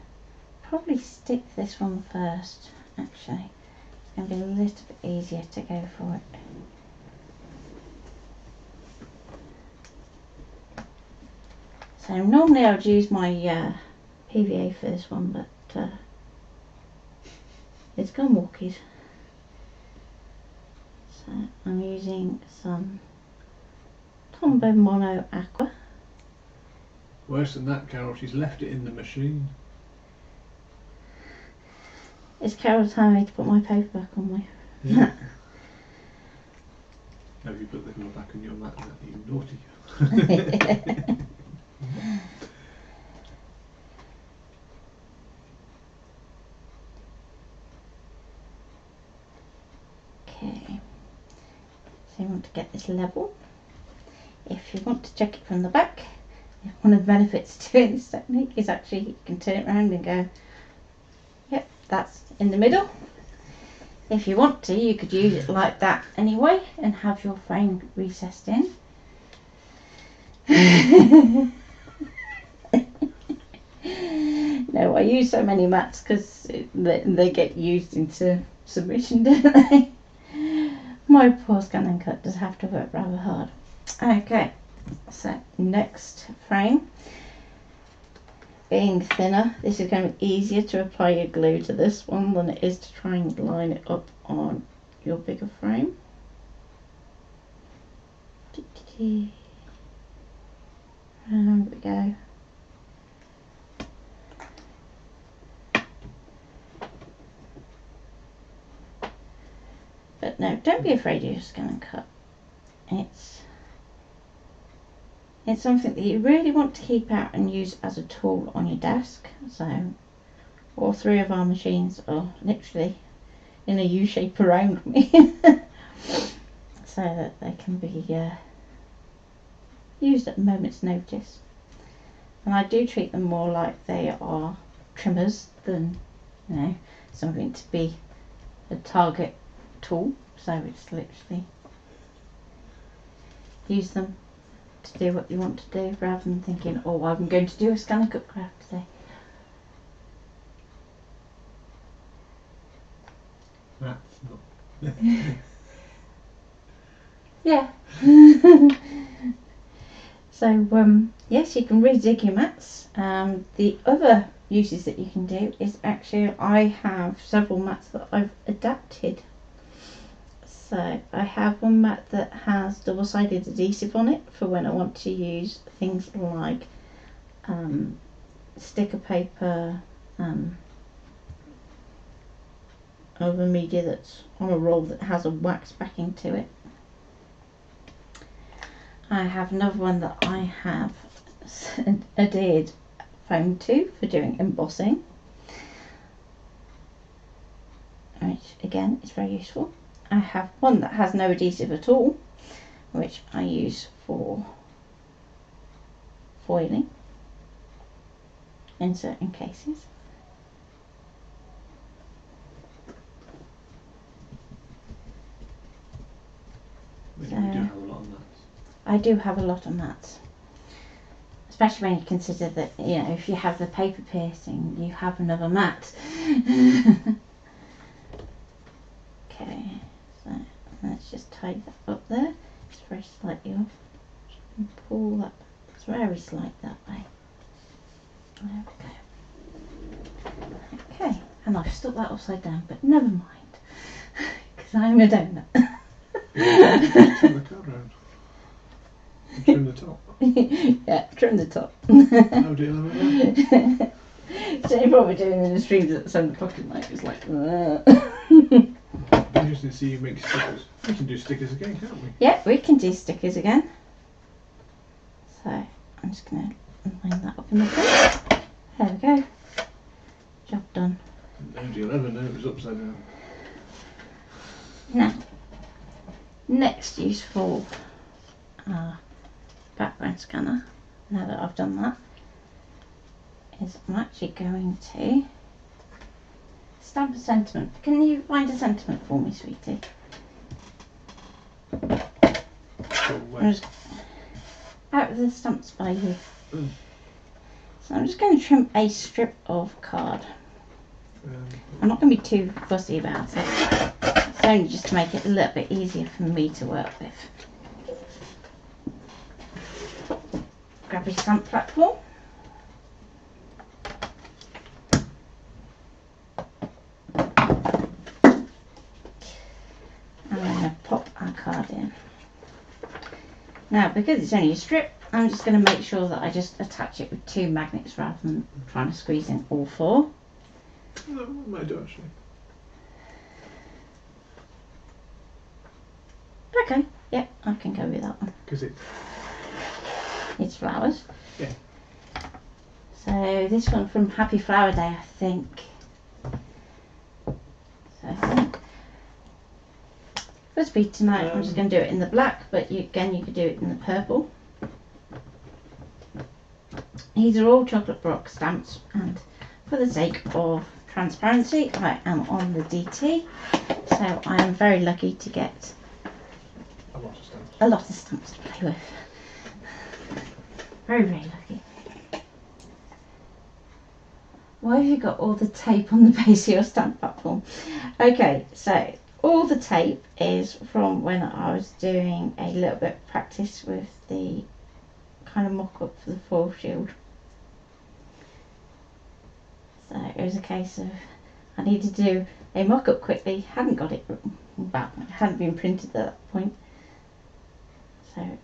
Speaker 1: probably stick this one first actually. It's going to be a little bit easier to go for it. So normally I would use my PVA for this one, but it's gone walkies. So I'm using some Tombow Mono Aqua.
Speaker 2: Worse than that, Carol, she's left it in the machine.
Speaker 1: It's Carol telling me to put my paper back on my
Speaker 2: Yeah. Have you put the colour back on your mat? You naughty.
Speaker 1: Okay, so you want to get this level. If you want to check it from the back, one of the benefits to doing this technique is actually you can turn it around and go, yep, that's in the middle. If you want to, you could use it like that anyway and have your frame recessed in. No, I use so many mats because they get used into submission, don't they? My poor ScanNCut does have to work rather hard. Okay, so next frame. Being thinner, this is going to be easier to apply your glue to this one than it is to try and line it up on your bigger frame. And we go. But no, don't be afraid to use ScanNCut. It's something that you really want to keep out and use as a tool on your desk. So all three of our machines are literally in a U shape around me so that they can be used at a moment's notice. And I do treat them more like they are trimmers than, you know, something to be a target tool. So it's literally use them to do what you want to do rather than thinking, oh, I'm going to do a ScanNCut craft today.
Speaker 2: That's not.
Speaker 1: Yeah. So yes, you can redig your mats. The other uses that you can do is actually I have several mats that I've adapted. So I have one mat that has double-sided adhesive on it for when I want to use things like sticker paper, over media that's on a roll that has a wax backing to it. I have another one that I have adhered foam to for doing embossing, which again is very useful. I have one that has no adhesive at all, which I use for foiling in certain cases.
Speaker 2: You do have a lot of mats.
Speaker 1: I do have a lot of mats, especially when you consider that, you know, if you have the paper piercing, you have another mat. Okay, so let's just tie that up there. It's very slightly off. And pull that. It's very slight that way. There we go. Okay, and I've stuck that upside down, but never mind, because I'm a donut.
Speaker 2: Turn the card round. Trim the top.
Speaker 1: Yeah, trim the top.
Speaker 2: How do you have it?
Speaker 1: So you're probably doing in the streams at 7 o'clock at night. It's like,
Speaker 2: Interesting to see you make stickers. We can do stickers again, can't we?
Speaker 1: yeah, we can do stickers again. So I'm just going to line that up in the front. There we go. Job done.
Speaker 2: You'll ever know it was upside down.
Speaker 1: Now, next use for our background scanner, now that I've done that, is I'm actually going to stamp a sentiment. Can you find a sentiment for me, sweetie? Out of the stamps by you. So I'm just going to trim a strip of card. I'm not going to be too fussy about it. It's only just to make it a little bit easier for me to work with. Grab your stamp platform. I'm going to pop our card in. Now, because it's only a strip, I'm just going to make sure that I just attach it with 2 magnets rather than trying to squeeze in all 4.
Speaker 2: No, I might do actually.
Speaker 1: Okay, yep, I can go with that one.
Speaker 2: Because
Speaker 1: It's flowers.
Speaker 2: Yeah.
Speaker 1: So this one from Happy Flower Day, I think. So for speed tonight, I'm just going to do it in the black, but you could do it in the purple. These are all Chocolate Baroque stamps, and for the sake of transparency, I am on the DT, so I am very lucky to get a lot of stamps to play with. Very, very lucky. Why have you got all the tape on the base of your stamp platform? Okay, so all the tape is from when I was doing a little bit of practice with the kind of mock-up for the foil shield. So it was a case of I needed to do a mock-up quickly, hadn't got it back, it hadn't been printed at that point. So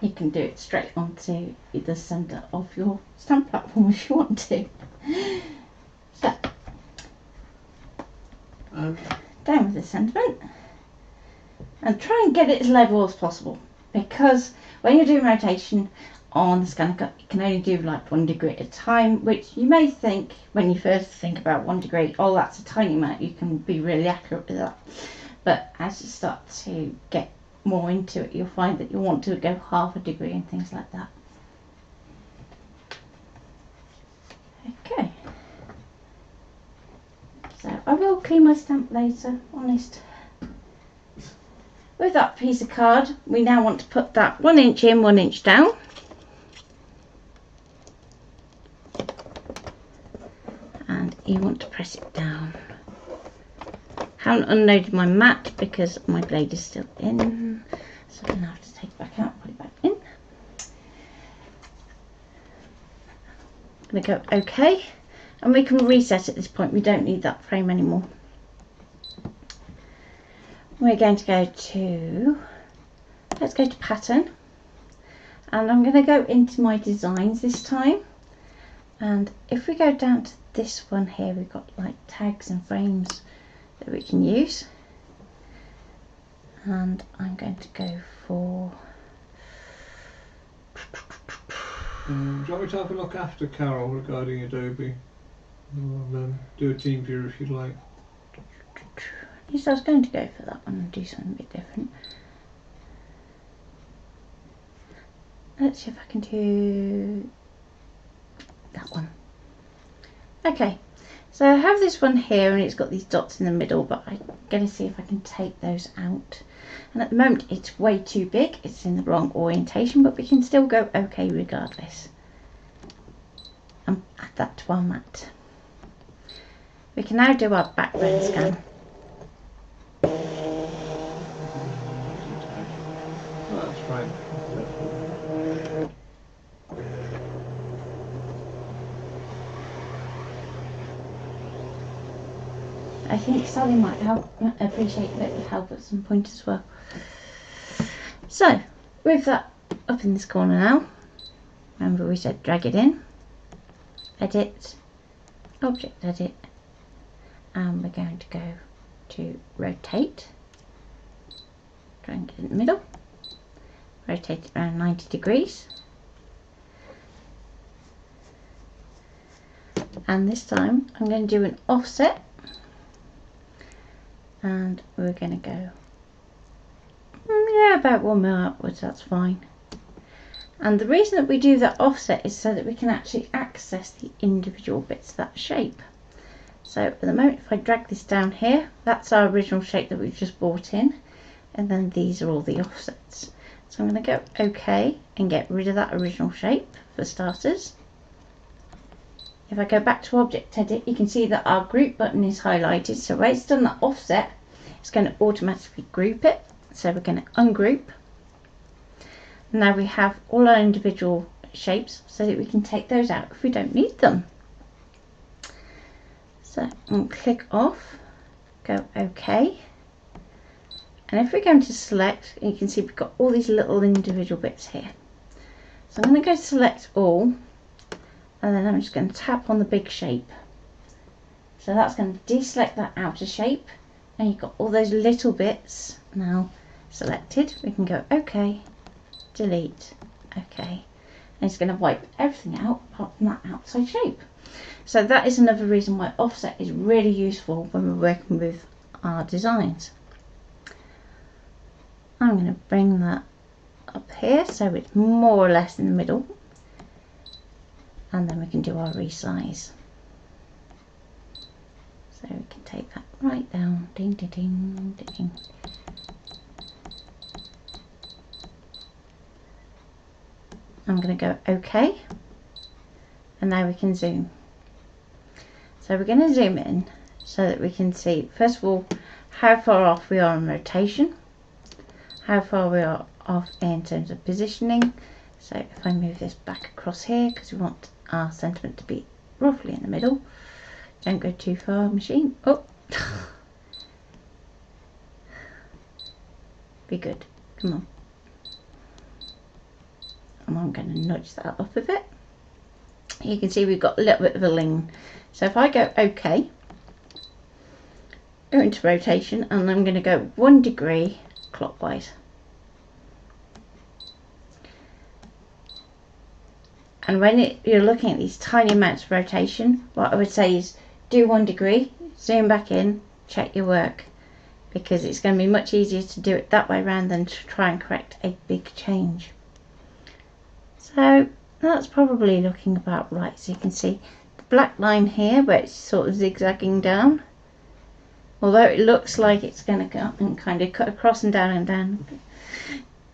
Speaker 1: you can do it straight onto the centre of your stamp platform if you want to. So, down with the sentiment. And try and get it as level as possible, because when you're doing rotation on the ScanNCut, you can only do like 1 degree at a time, which you may think when you first think about 1 degree, oh, that's a tiny amount, you can be really accurate with that. But as you start to get more into it, you'll find that you want to go half a degree and things like that. Okay. So I will clean my stamp later, honest. With that piece of card, we now want to put that 1 inch in, 1 inch down. And you want to press it down. Haven't unloaded my mat because my blade is still in, so I'm going to have to take it back out and put it back in. I'm going to go OK, and we can reset at this point. We don't need that frame anymore. We're going to go to, let's go to pattern, and I'm going to go into my designs this time. And if we go down to this one here, we've got like tags and frames that we can use, and I'm going to go for
Speaker 2: do you want me to have a look after Carol regarding Adobe? And then do a team view if you'd like.
Speaker 1: Yes, I was going to go for that one and do something a bit different. Let's see if I can do that one. Okay, so I have this one here and it's got these dots in the middle, but I'm going to see if I can take those out. And at the moment it's way too big, it's in the wrong orientation, but we can still go okay regardless. And add that to our mat. We can now do our background scan.
Speaker 2: That's fine.
Speaker 1: I think Sally might appreciate a bit of help at some point as well. So, with that up in this corner now, remember we said drag it in, edit, object edit, and we're going to go to rotate, try and get it in the middle, rotate it around 90 degrees, and this time I'm going to do an offset, and we're going to go about 1 mil upwards, that's fine. And the reason that we do that offset is so that we can actually access the individual bits of that shape. So at the moment, if I drag this down here, that's our original shape that we've just brought in, and then these are all the offsets. So I'm going to go OK and get rid of that original shape for starters. If I go back to Object Edit, you can see that our group button is highlighted. So where it's done that offset, it's going to automatically group it. So we're going to ungroup. Now we have all our individual shapes so that we can take those out if we don't need them. So we'll click off, go OK. And if we're going to select, you can see we've got all these little individual bits here. So I'm going to go select all, and then I'm just going to tap on the big shape. So that's going to deselect that outer shape, and you've got all those little bits now selected. We can go OK, delete, OK, and it's going to wipe everything out apart from that outside shape. So that is another reason why offset is really useful when we're working with our designs. I'm going to bring that up here so it's more or less in the middle, and then we can do our resize. So we can take that right down, ding ding ding ding. I'm going to go OK, and now we can zoom. So we're going to zoom in so that we can see, first of all, how far off we are in rotation, how far we are off in terms of positioning. So if I move this back across here, because we want our sentiment to be roughly in the middle, don't go too far, machine. Oh, be good, come on. And I'm going to nudge that up a bit. You can see we've got a little bit of a lean. So if I go OK, go into rotation, and I'm going to go 1 degree clockwise. And when you're looking at these tiny amounts of rotation, what I would say is do 1 degree, zoom back in, check your work, because it's going to be much easier to do it that way around than to try and correct a big change. So that's probably looking about right. So you can see the black line here where it's sort of zigzagging down. Although it looks like it's going to go and kind of cut across and down,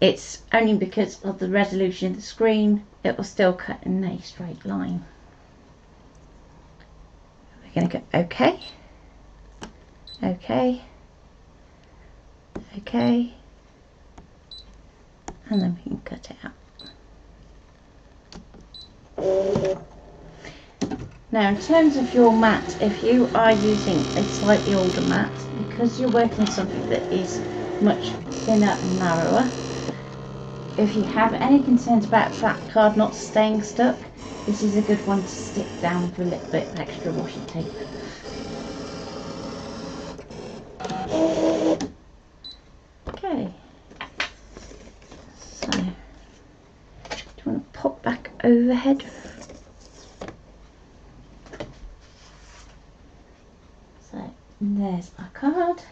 Speaker 1: it's only because of the resolution of the screen, it will still cut in a straight line. We're going to go OK, OK, OK, and then we can cut it out. Now in terms of your mat, if you are using a slightly older mat, because you're working with something that is much thinner and narrower, if you have any concerns about that card not staying stuck, this is a good one to stick down with a little bit of extra washi tape. Okay, so do you want to pop back overhead? So there's our card,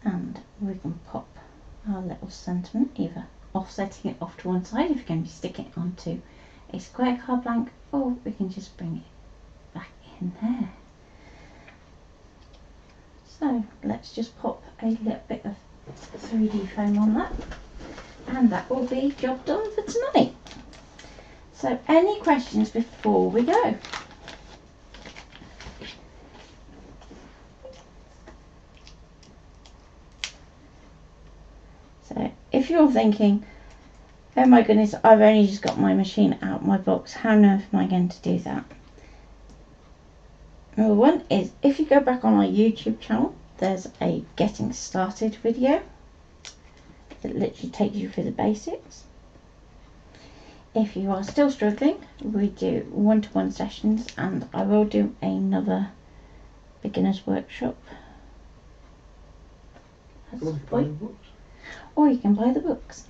Speaker 1: and we can pop our little sentiment, either offsetting it off to one side if you're going to be sticking it onto a square card blank, or we can just bring it back in there. So let's just pop a little bit of 3D foam on that, and that will be job done for tonight. So any questions before we go? So if you're thinking, oh my goodness, I've only just got my machine out of my box, how on earth am I going to do that? Number one is, if you go back on our YouTube channel, there's a getting started video that literally takes you through the basics. If you are still struggling, we do one-to-one sessions, and I will do another beginner's workshop. Or you can buy the books.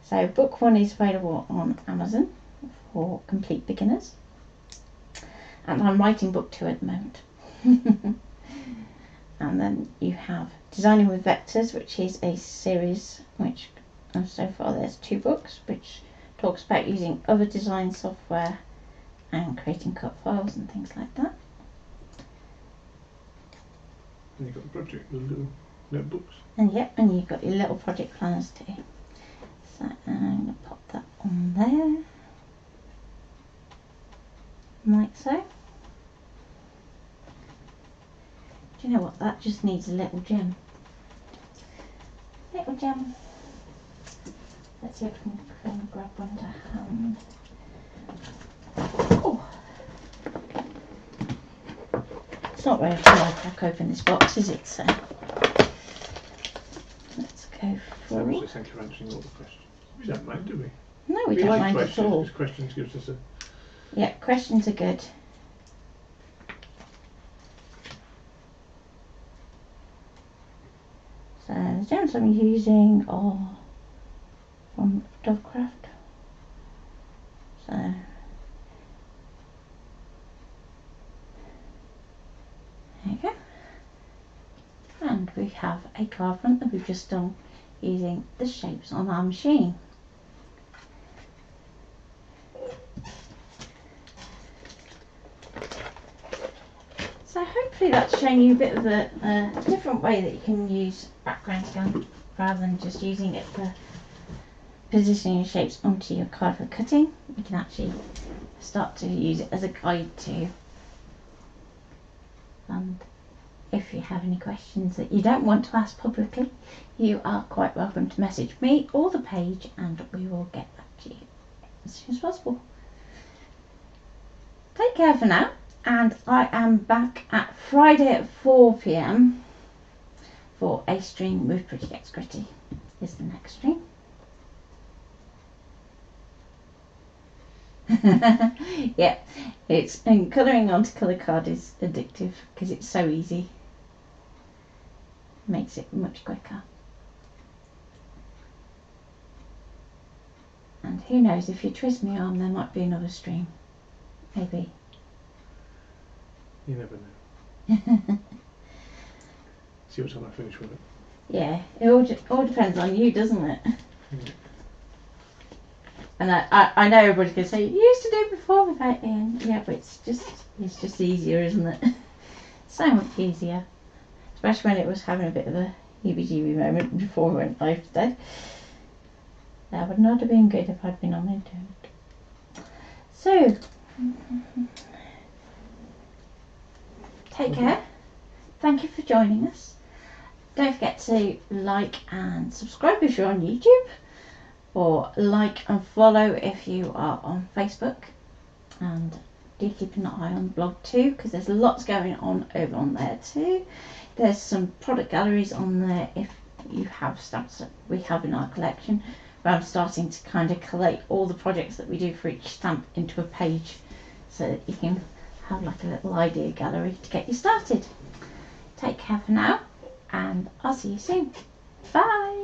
Speaker 1: So book one is available on Amazon for complete beginners, and I'm writing book 2 at the moment. And then you have Designing with Vectors, which is a series which, so far there's 2 books, which talks about using other design software and creating cut files and things like that.
Speaker 2: And you've got the project, the little notebooks.
Speaker 1: And yep, and you've got your little project planners too. So I'm going to pop that on there, like so. Do you know what, that just needs a little gem. Little gem. Let's see if we can grab one to hand. Oh. It's not very hard to crack open this box, is it? So let's go through.
Speaker 2: Thank you for answering all the questions. We don't mind, do we?
Speaker 1: No, we don't
Speaker 2: like
Speaker 1: mind at all.
Speaker 2: Because questions gives us a...
Speaker 1: Yeah, questions are good. So the gems I'm using are from Dovecraft. So there you go. And we have a card front that we've just done using the shapes on our machine. So hopefully that's shown you a bit of a different way that you can use background scan rather than just using it for positioning your shapes onto your card for cutting. You can actually start to use it as a guide too. And if you have any questions that you don't want to ask publicly, you are quite welcome to message me or the page, and we will get back to you as soon as possible. Take care for now, and I am back at Friday at 4 PM for a stream with Pretty Gets Gritty. Is the next stream. Yeah, and colouring onto colour card is addictive because it's so easy. Makes it much quicker. And who knows, if you twist my arm there might be another stream. Maybe.
Speaker 2: You never know. See what time I finish with it.
Speaker 1: Yeah, it all depends on you, doesn't it?
Speaker 2: Yeah.
Speaker 1: And I know everybody's going to say, you used to do it before without Ian. Yeah, but it's just easier, isn't it? So much easier. Especially when it was having a bit of a heebie-jeebie moment before I went live today. That would not have been good if I'd been on internet. So, take care. Thank you for joining us. Don't forget to like and subscribe if you're on YouTube, or like and follow if you are on Facebook, and do keep an eye on the blog too, because there's lots going on over on there too. There's some product galleries on there if you have stamps that we have in our collection, where I'm starting to kind of collate all the projects that we do for each stamp into a page, so that you can have like a little idea gallery to get you started. Take care for now, and I'll see you soon. Bye!